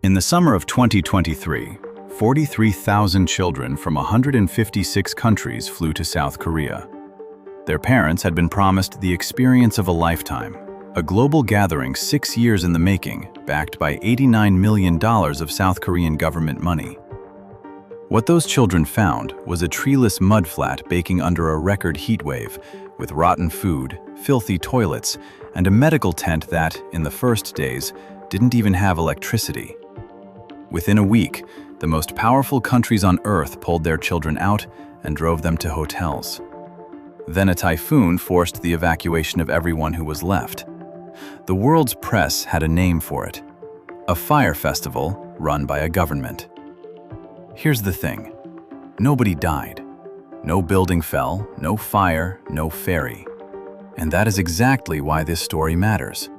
In the summer of 2023, 43,000 children from 156 countries flew to South Korea. Their parents had been promised the experience of a lifetime, a global gathering 6 years in the making, backed by $89 million of South Korean government money. What those children found was a treeless mudflat baking under a record heatwave, with rotten food, filthy toilets, and a medical tent that, in the first days, didn't even have electricity. Within a week, the most powerful countries on Earth pulled their children out and drove them to hotels. Then a typhoon forced the evacuation of everyone who was left. The world's press had a name for it: a Fyre festival run by a government. Here's the thing: nobody died. No building fell, no fire, no ferry. And that is exactly why this story matters.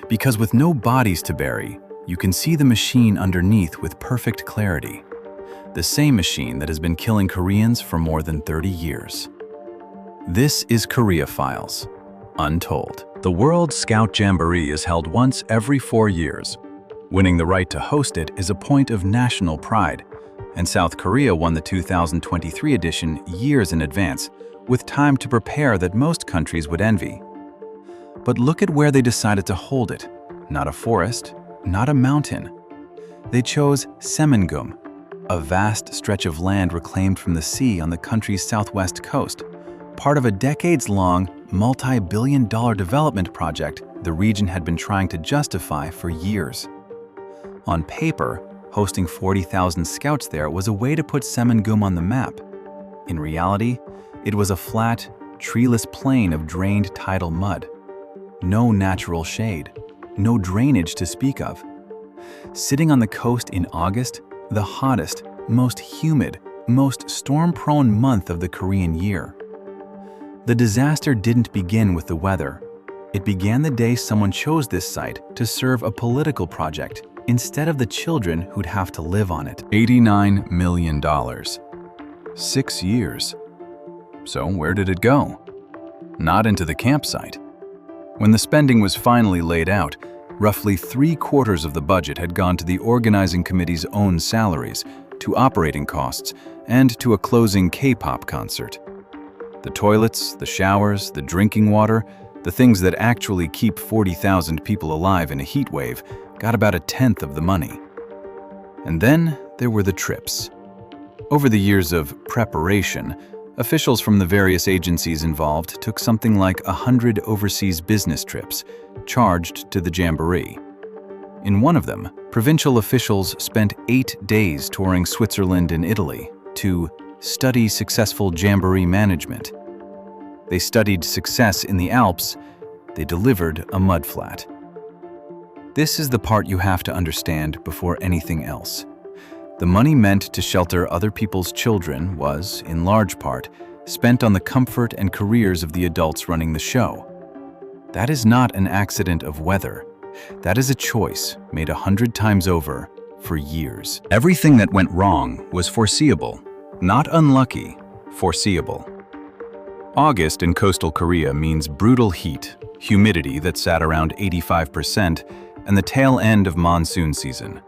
Because with no bodies to bury, you can see the machine underneath with perfect clarity. The same machine that has been killing Koreans for more than 30 years. This is Korea Files, Untold. The World Scout Jamboree is held once every 4 years. Winning the right to host it is a point of national pride, and South Korea won the 2023 edition years in advance, with time to prepare that most countries would envy. But look at where they decided to hold it. Not a forest, not a mountain. They chose Saemangeum, a vast stretch of land reclaimed from the sea on the country's southwest coast, part of a decades-long, multi-billion-dollar development project the region had been trying to justify for years. On paper, hosting 40,000 scouts there was a way to put Saemangeum on the map. In reality, it was a flat, treeless plain of drained tidal mud. No natural shade, no drainage to speak of. Sitting on the coast in August, the hottest, most humid, most storm-prone month of the Korean year. The disaster didn't begin with the weather. It began the day someone chose this site to serve a political project instead of the children who'd have to live on it. $89 million. 6 years. So where did it go? Not into the campsite. When the spending was finally laid out, roughly 3/4 of the budget had gone to the organizing committee's own salaries, to operating costs, and to a closing K-pop concert. The toilets, the showers, the drinking water, the things that actually keep 40,000 people alive in a heat wave, got about 1/10 of the money. And then there were the trips. Over the years of preparation, officials from the various agencies involved took something like 100 overseas business trips, charged to the Jamboree. In one of them, provincial officials spent 8 days touring Switzerland and Italy to study successful Jamboree management. They studied success in the Alps. They delivered a mudflat. This is the part you have to understand before anything else. The money meant to shelter other people's children was, in large part, spent on the comfort and careers of the adults running the show. That is not an accident of weather. That is a choice made 100 times over for years. Everything that went wrong was foreseeable. Not unlucky, foreseeable. August in coastal Korea means brutal heat, humidity that sat around 85%, and the tail end of monsoon season.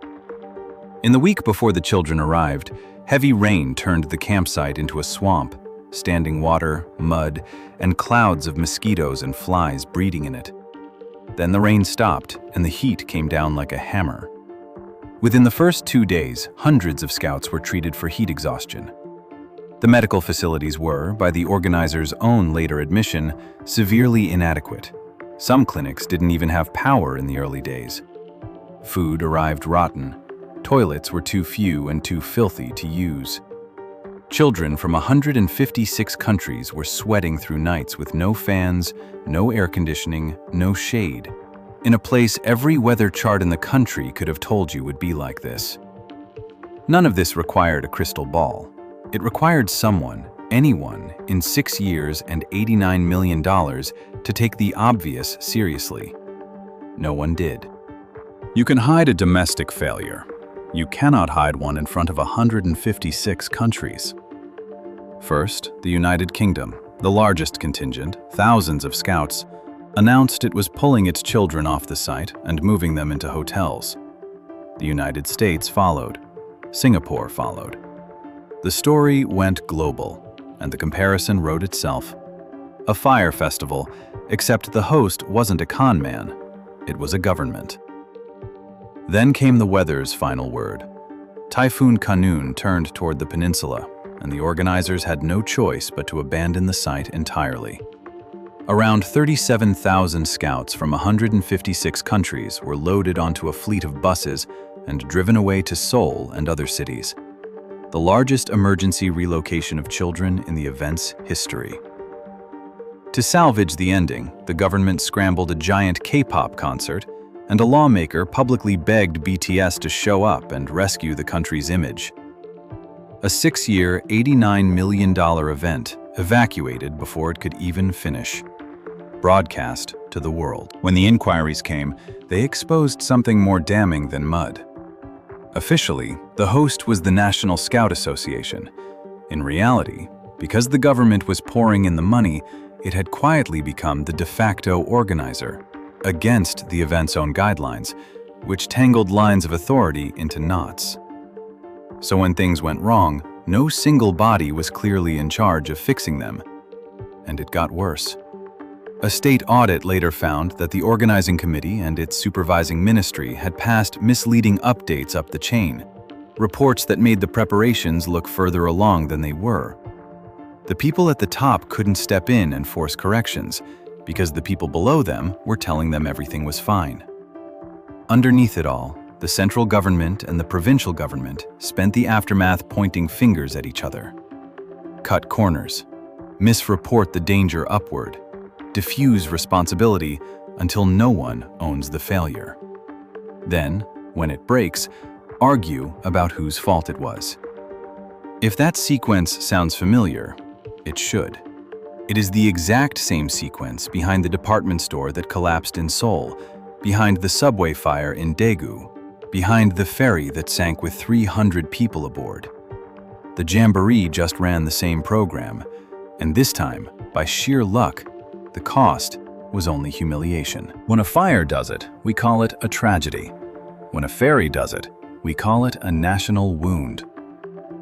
In the week before the children arrived, heavy rain turned the campsite into a swamp, standing water, mud, and clouds of mosquitoes and flies breeding in it. Then the rain stopped, and the heat came down like a hammer. Within the first 2 days, hundreds of scouts were treated for heat exhaustion. The medical facilities were, by the organizers' own later admission, severely inadequate. Some clinics didn't even have power in the early days. Food arrived rotten. Toilets were too few and too filthy to use. Children from 156 countries were sweating through nights with no fans, no air conditioning, no shade, in a place every weather chart in the country could have told you would be like this. None of this required a crystal ball. It required someone, anyone, in 6 years and $89 million to take the obvious seriously. No one did. You can hide a domestic failure. You cannot hide one in front of 156 countries. First, the United Kingdom, the largest contingent, thousands of scouts, announced it was pulling its children off the site and moving them into hotels. The United States followed. Singapore followed. The story went global, and the comparison wrote itself. A fire festival, except the host wasn't a con man, it was a government. Then came the weather's final word. Typhoon Kanun turned toward the peninsula, and the organizers had no choice but to abandon the site entirely. Around 37,000 scouts from 156 countries were loaded onto a fleet of buses and driven away to Seoul and other cities, the largest emergency relocation of children in the event's history. To salvage the ending, the government scrambled a giant K-pop concert, and a lawmaker publicly begged BTS to show up and rescue the country's image. A 6-year, $89 million event evacuated before it could even finish. Broadcast to the world. When the inquiries came, they exposed something more damning than mud. Officially, the host was the National Scout Association. In reality, because the government was pouring in the money, it had quietly become the de facto organizer, against the event's own guidelines, which tangled lines of authority into knots. So when things went wrong, no single body was clearly in charge of fixing them. And it got worse. A state audit later found that the organizing committee and its supervising ministry had passed misleading updates up the chain, reports that made the preparations look further along than they were. The people at the top couldn't step in and force corrections, because the people below them were telling them everything was fine. Underneath it all, the central government and the provincial government spent the aftermath pointing fingers at each other. Cut corners, misreport the danger upward, diffuse responsibility until no one owns the failure. Then, when it breaks, argue about whose fault it was. If that sequence sounds familiar, it should. It is the exact same sequence behind the department store that collapsed in Seoul, behind the subway fire in Daegu, behind the ferry that sank with 300 people aboard. The Jamboree just ran the same program, and this time, by sheer luck, the cost was only humiliation. When a fire does it, we call it a tragedy. When a ferry does it, we call it a national wound.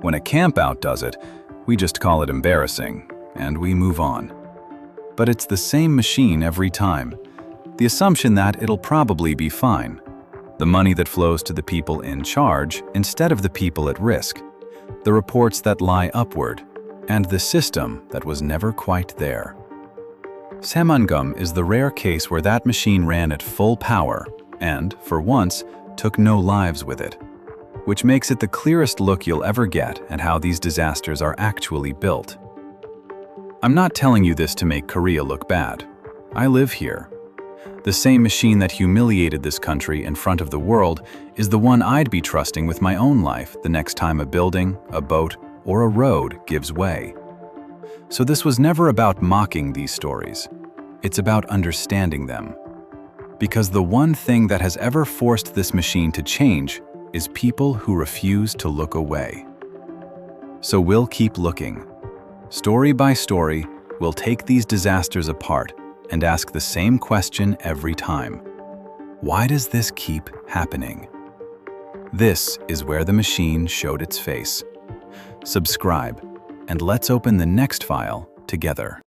When a campout does it, we just call it embarrassing, and we move on. But it's the same machine every time. The assumption that it'll probably be fine. The money that flows to the people in charge instead of the people at risk. The reports that lie upward, and the system that was never quite there. Saemangeum is the rare case where that machine ran at full power and, for once, took no lives with it, which makes it the clearest look you'll ever get at how these disasters are actually built. I'm not telling you this to make Korea look bad. I live here. The same machine that humiliated this country in front of the world is the one I'd be trusting with my own life the next time a building, a boat, or a road gives way. So this was never about mocking these stories. It's about understanding them. Because the one thing that has ever forced this machine to change is people who refuse to look away. So we'll keep looking. Story by story, we'll take these disasters apart and ask the same question every time. Why does this keep happening? This is where the machine showed its face. Subscribe, and let's open the next file together.